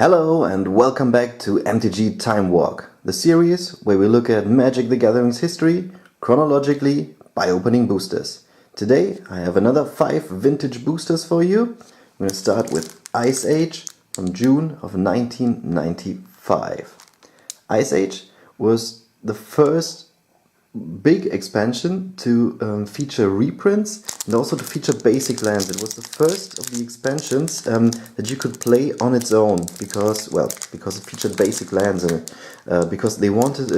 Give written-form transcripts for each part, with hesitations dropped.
Hello and welcome back to MtG TimeWalk, the series where we look at Magic the Gathering's history chronologically by opening boosters. Today I have another 5 vintage boosters for you. I'm going to start with Ice Age from June of 1995. Ice Age was the first big expansion to feature reprints and also to feature basic lands. It was the first of the expansions that you could play on its own because it featured basic lands in it. Because they wanted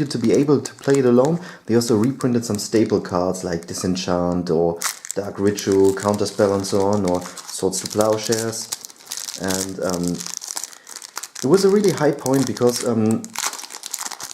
you to be able to play it alone. They also reprinted some staple cards like Disenchant or Dark Ritual, Counterspell and so on, or Swords to Plowshares. And it was a really high point because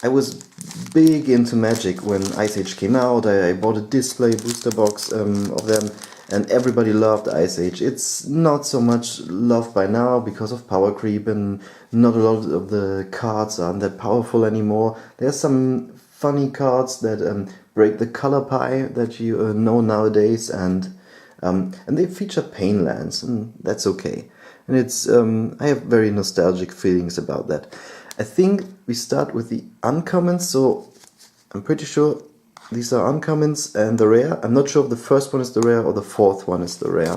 I was big into Magic when Ice Age came out. I bought a display booster box of them, and everybody loved Ice Age. It's not so much loved by now because of power creep, and not a lot of the cards aren't that powerful anymore. There's some funny cards that break the color pie that you know nowadays, and they feature pain lands, and that's okay. And it's I have very nostalgic feelings about that. I think we start with the uncommons, so I'm pretty sure these are uncommons and the rare. I'm not sure if the first one is the rare or the fourth one is the rare.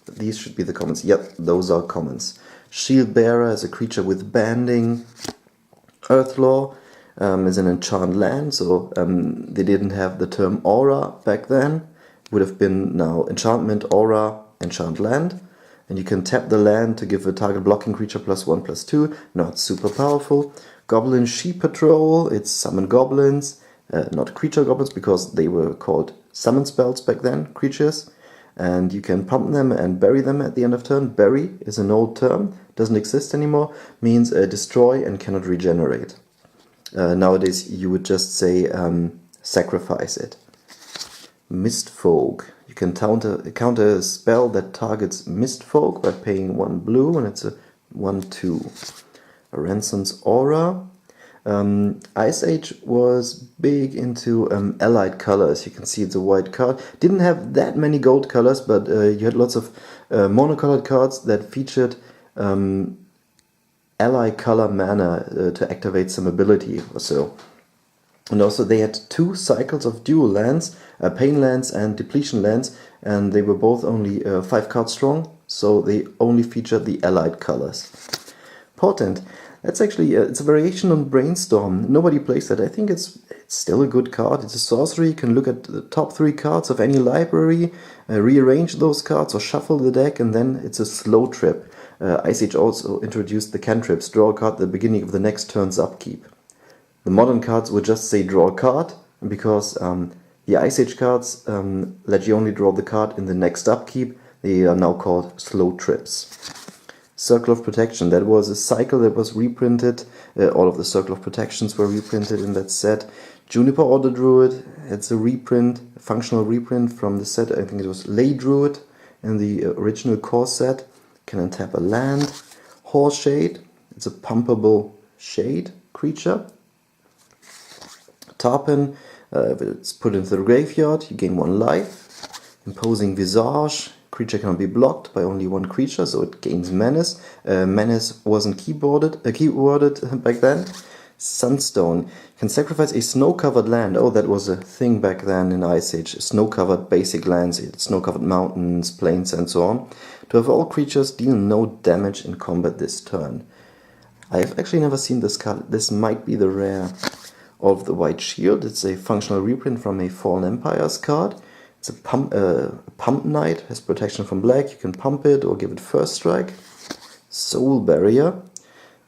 But these should be the commons. Yep, those are commons. Shield Bearer is a creature with banding. Earthlaw is an enchant land, so they didn't have the term aura back then. Would have been now enchantment, aura, enchant land. And you can tap the land to give a target blocking creature +1/+2, not super powerful. Goblin Sheep Patrol, it's summon goblins, not creature goblins because they were called summon spells back then, creatures. And you can pump them and bury them at the end of turn. Bury is an old term, doesn't exist anymore, means destroy and cannot regenerate. Nowadays you would just say sacrifice it. Mistfolk. You can counter a spell that targets Mistfolk by paying 1 blue, and it's a 1/2. A Ranson's Aura. Ice Age was big into allied colors. You can see it's a white card. Didn't have that many gold colors, but you had lots of monocolored cards that featured ally color mana to activate some ability or so. And also they had 2 cycles of dual lands, pain lands and depletion lands, and they were both only 5 cards strong, so they only featured the allied colors. Portent, that's actually, it's a variation on Brainstorm. Nobody plays that. I think it's still a good card. It's a sorcery. You can look at the top 3 cards of any library, rearrange those cards or shuffle the deck, and then it's a slow trip. Ice Age also introduced the cantrips, draw a card at the beginning of the next turn's upkeep. The modern cards would just say draw a card, because the Ice Age cards let you only draw the card in the next upkeep. They are now called slow trips. Circle of Protection, that was a cycle that was reprinted. All of the Circle of Protections were reprinted in that set. Juniper Order Druid, it's a reprint, a functional reprint from the set. I think it was Ley Druid in the original core set. Can untap a land. Horseshade, it's a pumpable shade creature. Tarpon, if it's put into the graveyard, you gain 1 life. Imposing Visage, creature cannot be blocked by only 1 creature, so it gains Menace. Menace wasn't keyworded back then. Sunstone, can sacrifice a snow-covered land. Oh, that was a thing back then in Ice Age. Snow-covered basic lands, snow-covered mountains, plains, and so on. To have all creatures deal no damage in combat this turn. I've actually never seen this card. This might be the rare. Of the White Shield, it's a functional reprint from a Fallen Empires card. It's a pump knight, has protection from black. You can pump it or give it first strike. Soul Barrier.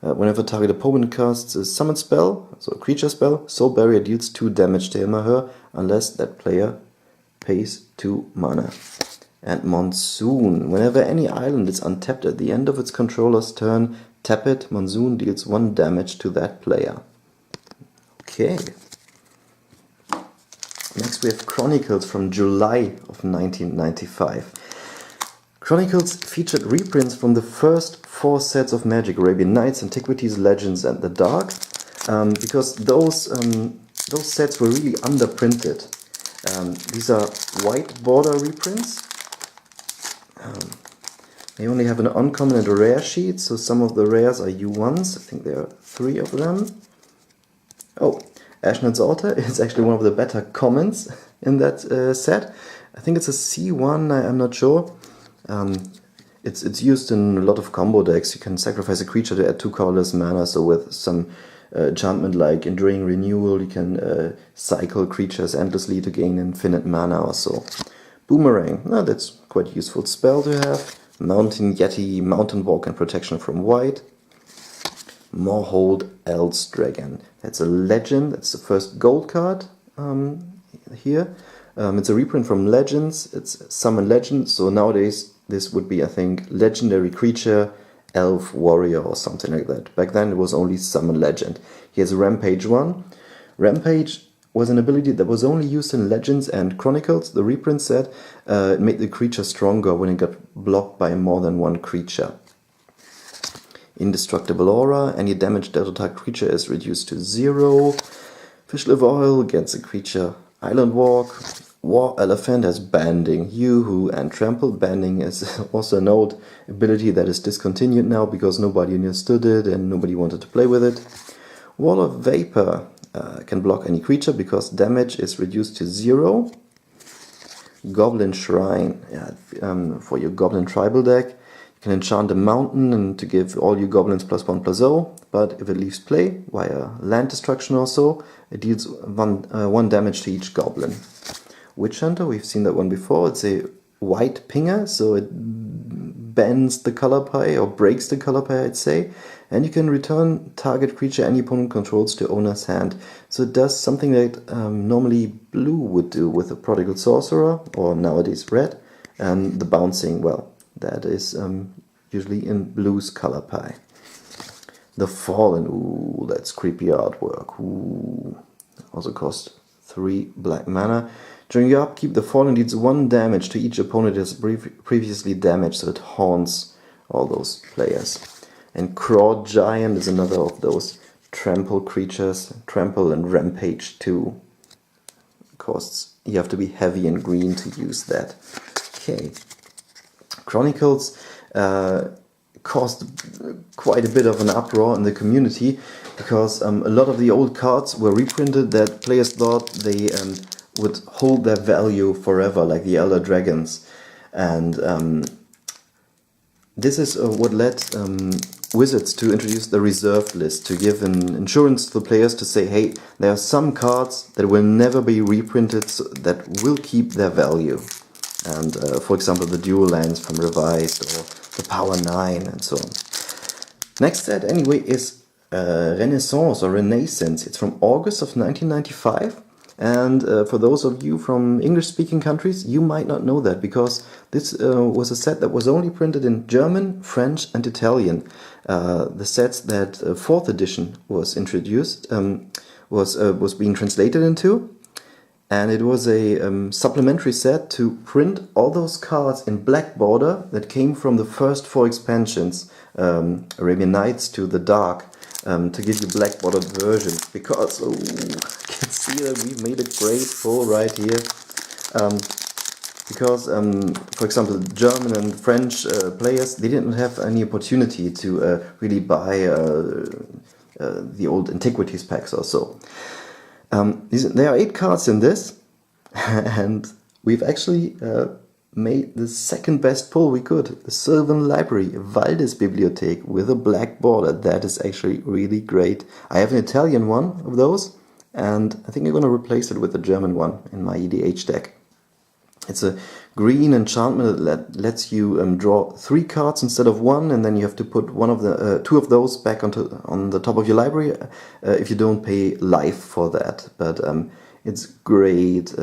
Whenever target opponent casts a summon spell, so a creature spell, Soul Barrier deals 2 damage to him or her unless that player pays 2 mana. And Monsoon. Whenever any island is untapped at the end of its controller's turn, tap it. Monsoon deals 1 damage to that player. Okay. Next we have Chronicles from July of 1995. Chronicles featured reprints from the first 4 sets of Magic: Arabian Nights, Antiquities, Legends, and the Dark, because those sets were really underprinted. These are white border reprints. They only have an uncommon and a rare sheet, so some of the rares are U1s. I think there are 3 of them. Oh, Ashnet's Altar is actually one of the better commons in that set. I think it's a C1, I'm not sure. It's used in a lot of combo decks. You can sacrifice a creature to add 2 colorless mana, so with some enchantment like Enduring Renewal, you can cycle creatures endlessly to gain infinite mana or so. Boomerang, that's quite a useful spell to have. Mountain Yeti, Mountain Walk and Protection from White. Morehold Elves Dragon. That's a legend, that's the first gold card here. It's a reprint from Legends, it's Summon Legend, so nowadays this would be, I think, Legendary Creature, Elf Warrior or something like that. Back then it was only Summon Legend. Here's Rampage 1. Rampage was an ability that was only used in Legends and Chronicles. The reprint said it made the creature stronger when it got blocked by more than one creature. Indestructible Aura. Any damage dealt to target creature is reduced to 0. Fishlive Oil against a creature. Island Walk. War Elephant has Banding, Yoo-Hoo and Trample. Banding is also an old ability that is discontinued now because nobody understood it and nobody wanted to play with it. Wall of Vapor. Can block any creature because damage is reduced to 0. Goblin Shrine, for your Goblin Tribal deck. You can enchant a mountain and to give all your goblins +1/+0, but if it leaves play via land destruction or so, it deals 1 damage to each goblin. Witch Hunter, we've seen that one before. It's a white pinger, so it bends the color pie or breaks the color pie, I'd say. And you can return target creature any opponent controls to owner's hand. So it does something that normally blue would do with a Prodigal Sorcerer, or nowadays red. And the bouncing, well, that is usually in blue's color pie. The Fallen, ooh, that's creepy artwork. Ooh. Also cost 3 black mana. During your upkeep, the Fallen deals 1 damage to each opponent it has previously damaged, so it haunts all those players. And Craw Giant is another of those trample creatures. Trample and Rampage 2. Costs, you have to be heavy and green to use that. Okay. Chronicles caused quite a bit of an uproar in the community because a lot of the old cards were reprinted that players thought they would hold their value forever, like the Elder Dragons. And this is what led Wizards to introduce the reserved list, to give an insurance to the players to say, hey, there are some cards that will never be reprinted, so that will keep their value. And for example, the Dual Lands from Revised, or the Power 9, and so on. Next set, anyway, is Renaissance or Renaissance. It's from August of 1995. And for those of you from English-speaking countries, you might not know that, because this was a set that was only printed in German, French and Italian. The sets that 4th edition was introduced was being translated into, and it was a supplementary set to print all those cards in black border that came from the first 4 expansions, Arabian Nights to the Dark, to give you black bordered versions, because you can see that we've made a great pull right here. Because, for example, German and French players, they didn't have any opportunity to really buy the old Antiquities packs or so. There are 8 cards in this, and we've actually made the second best pull we could. The Sylvan Library, Valdis Bibliothek with a black border. That is actually really great. I have an Italian one of those, and I think I'm going to replace it with the German one in my EDH deck. It's a green enchantment that lets you draw 3 cards instead of 1, and then you have to put 2 of those back on the top of your library if you don't pay life for that. But it's great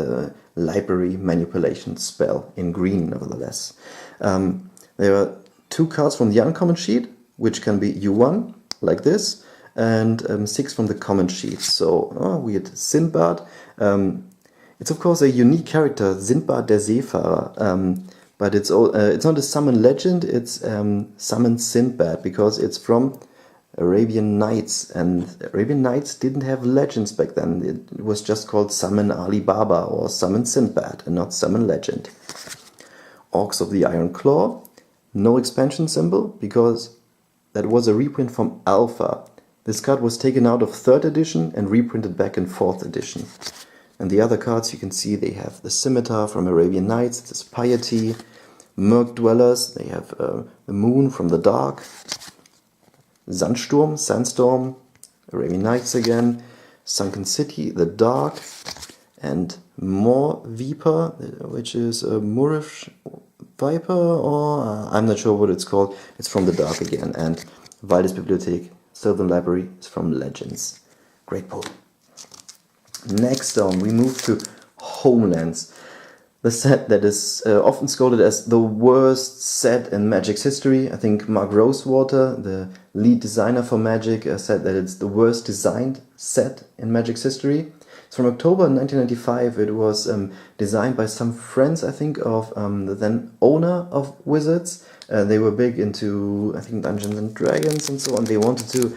library manipulation spell in green, nevertheless. There are 2 cards from the uncommon sheet, which can be U1, like this, and 6 from the common sheet. So we had Sinbad. It's of course a unique character, Sinbad der Seefahrer, but it's not a summon legend, it's summon Sinbad, because it's from Arabian Nights, and Arabian Nights didn't have legends back then. It was just called Summon Ali Baba or Summon Sinbad, and not Summon Legend. Orcs of the Iron Claw, No expansion symbol, because that was a reprint from Alpha. This card was taken out of 3rd edition and reprinted back in 4th edition. And the other cards you can see, they have the Scimitar from Arabian Nights, this Piety, Murk Dwellers, they have the Moon from the Dark, Sandstorm, Arabian Nights again, Sunken City, the Dark, and more Viper, which is a Moorish Viper, or I'm not sure what it's called. It's from the Dark again. And Valdis Bibliothek, Sylvan Library is from Legends. Great pull. Next on, we move to Homelands, the set that is often scolded as the worst set in Magic's history. I think Mark Rosewater, the lead designer for Magic, said that it's the worst designed set in Magic's history. It's from October 1995. It was designed by some friends, I think, of the then owner of Wizards. They were big into, I think, Dungeons and Dragons and so on. They wanted to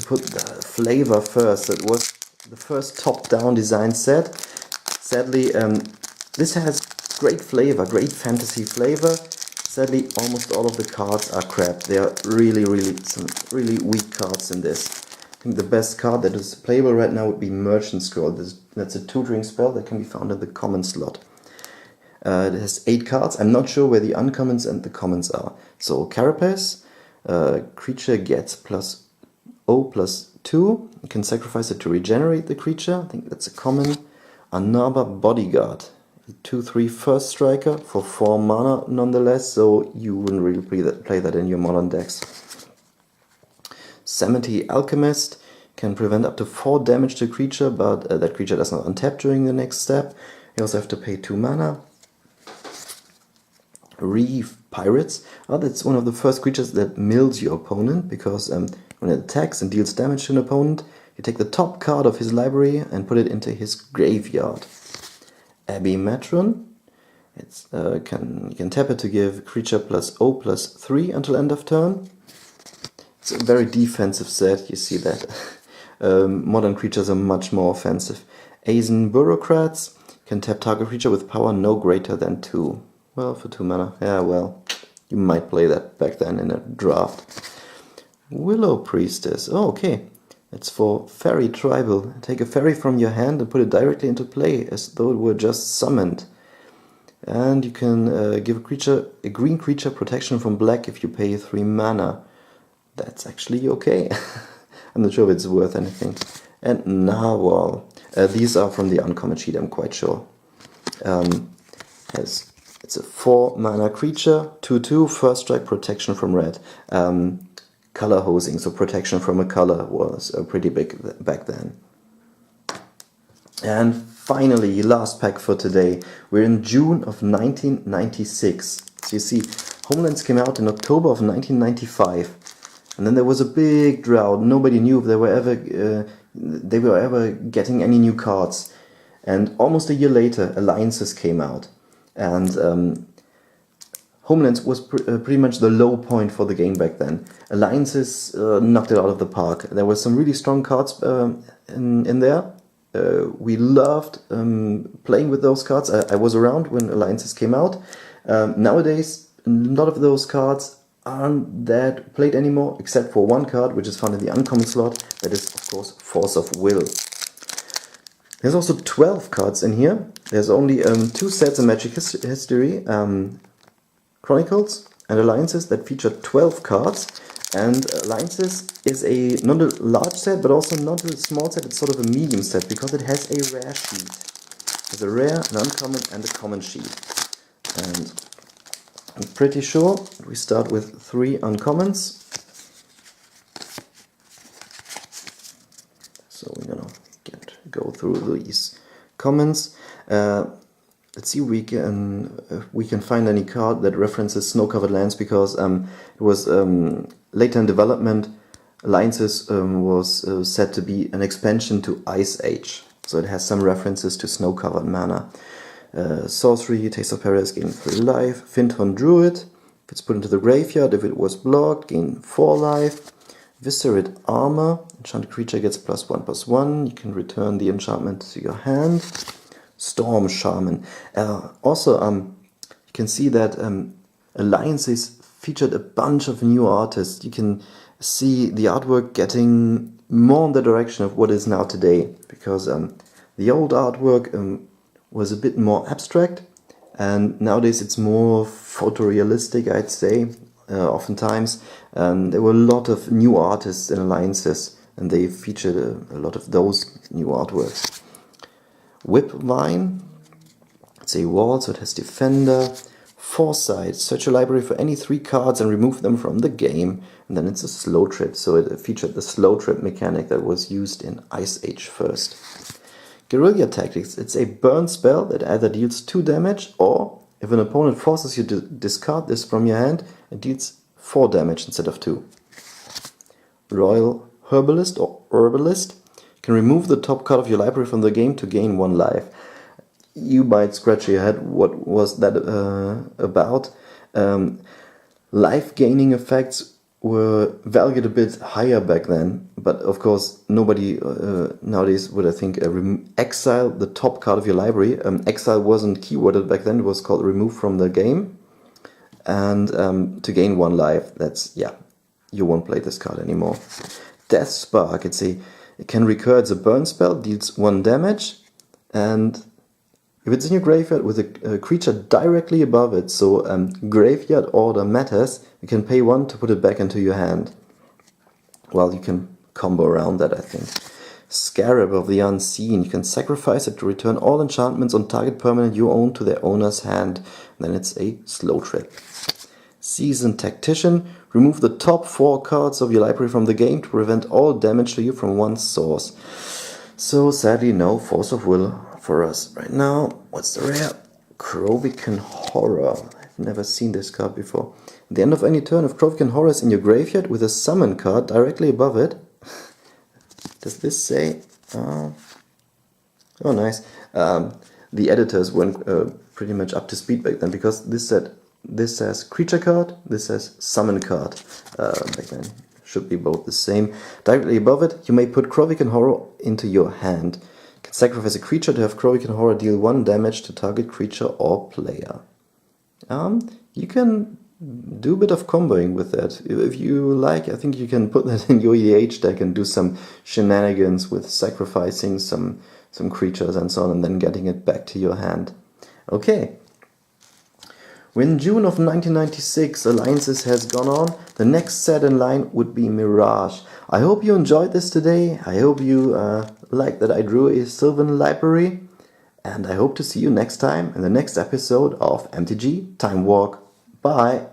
put the flavor first. It was the first top-down design set. Sadly, this has great flavor, great fantasy flavor. Sadly, almost all of the cards are crap. There are some really weak cards in this. I think the best card that is playable right now would be Merchant Scroll. That's a tutoring spell that can be found in the common slot. It has 8 cards. I'm not sure where the uncommons and the commons are. So Carapace, creature gets +0/+2. You can sacrifice it to regenerate the creature. I think that's a common. Anaba Bodyguard, a 2/3 first striker for 4 mana nonetheless, so you wouldn't really play that in your modern decks. Samity Alchemist can prevent up to 4 damage to a creature, but that creature does not untap during the next step. You also have to pay 2 mana. Reef Pirates. That's one of the first creatures that mills your opponent, because when it attacks and deals damage to an opponent, you take the top card of his library and put it into his graveyard. Abbey Matron. You can tap it to give creature +0/+3 until end of turn. It's a very defensive set, you see that. Modern creatures are much more offensive. Azen Bureaucrats can tap target creature with power no greater than 2. Well, for 2 mana. Yeah, well, you might play that back then in a draft. Willow Priestess. Oh, okay. It's for Fairy Tribal. Take a fairy from your hand and put it directly into play, as though it were just summoned. And you can give a green creature protection from black if you pay 3 mana. That's actually okay. I'm not sure if it's worth anything. And Narwhal. These are from the uncommon sheet, I'm quite sure. It's a 4 mana creature, 2/2, first strike, protection from red. Color hosing, so protection from a color was pretty big back then. And finally, last pack for today. We're in June of 1996. So you see, Homelands came out in October of 1995. And then there was a big drought. Nobody knew if they were ever getting any new cards. And almost a year later, Alliances came out. And Homelands was pretty much the low point for the game back then. Alliances knocked it out of the park. There were some really strong cards in there. We loved playing with those cards. I was around when Alliances came out. Nowadays, a lot of those cards aren't that played anymore, except for one card, which is found in the uncommon slot. That is, of course, Force of Will. There's also 12 cards in here. There's only 2 sets in Magic history. Chronicles and Alliances that feature 12 cards, and Alliances is not a large set but also not a small set. It's sort of a medium set because it has a rare sheet. There's a rare, an uncommon and a common sheet, and I'm pretty sure we start with 3 uncommons. So we're gonna go through these commons. Let's see if we can find any card that references snow-covered lands, because it was later in development. Alliances was said to be an expansion to Ice Age, so it has some references to snow-covered mana. Sorcery, Taste of Paradise, gain 3 life. Finton Druid, if it's put into the graveyard, if it was blocked, gain 4 life. Viscerate Armor, enchanted creature gets +1/+1. You can return the enchantment to your hand. Storm Shaman. Also, you can see that Alliances featured a bunch of new artists. You can see the artwork getting more in the direction of what is now today, because the old artwork was a bit more abstract, and nowadays it's more photorealistic, I'd say. Oftentimes there were a lot of new artists in Alliances, and they featured a lot of those new artworks. Whipvine, it's a wall, so it has Defender. Foresight, search your library for any 3 cards and remove them from the game. And then it's a slow trip, so it featured the slow trip mechanic that was used in Ice Age first. Guerrilla Tactics, it's a burn spell that either deals 2 damage, or if an opponent forces you to discard this from your hand, it deals 4 damage instead of 2. Royal Herbalist or Herbalist can remove the top card of your library from the game to gain 1 life. You might scratch your head, what was that about? Life gaining effects were valued a bit higher back then, but of course nobody nowadays would, I think, exile the top card of your library. Exile wasn't keyworded back then, it was called remove from the game. And to gain 1 life, that's, yeah, you won't play this card anymore. Death Spark, it can recur, it's a burn spell, deals 1 damage, and if it's in your graveyard with a creature directly above it, so graveyard order matters, you can pay 1 to put it back into your hand. Well, you can combo around that, I think. Scarab of the Unseen, you can sacrifice it to return all enchantments on target permanent you own to their owner's hand. And then it's a slow trip. Seasoned Tactician, remove the top 4 cards of your library from the game to prevent all damage to you from one source. So sadly, no Force of Will for us right now. What's the rare? Chronicles Horror. I've never seen this card before. At the end of any turn, if Chronicles Horror is in your graveyard with a summon card directly above it. Does this say? Oh, nice. The editors weren't pretty much up to speed back then, because this says creature card, this says summon card back then. Should be both the same. Directly above it, you may put Chronicles Horror into your hand. You can sacrifice a creature to have Chronicles Horror deal 1 damage to target creature or player. You can do a bit of comboing with that. If you like, I think you can put that in your EDH deck and do some shenanigans with sacrificing some creatures and so on, and then getting it back to your hand. Okay. When June of 1996 Alliances has gone on, the next set in line would be Mirage. I hope you enjoyed this today. I hope you like that I drew a Sylvan library. And I hope to see you next time in the next episode of MTG TimeWalk. Bye!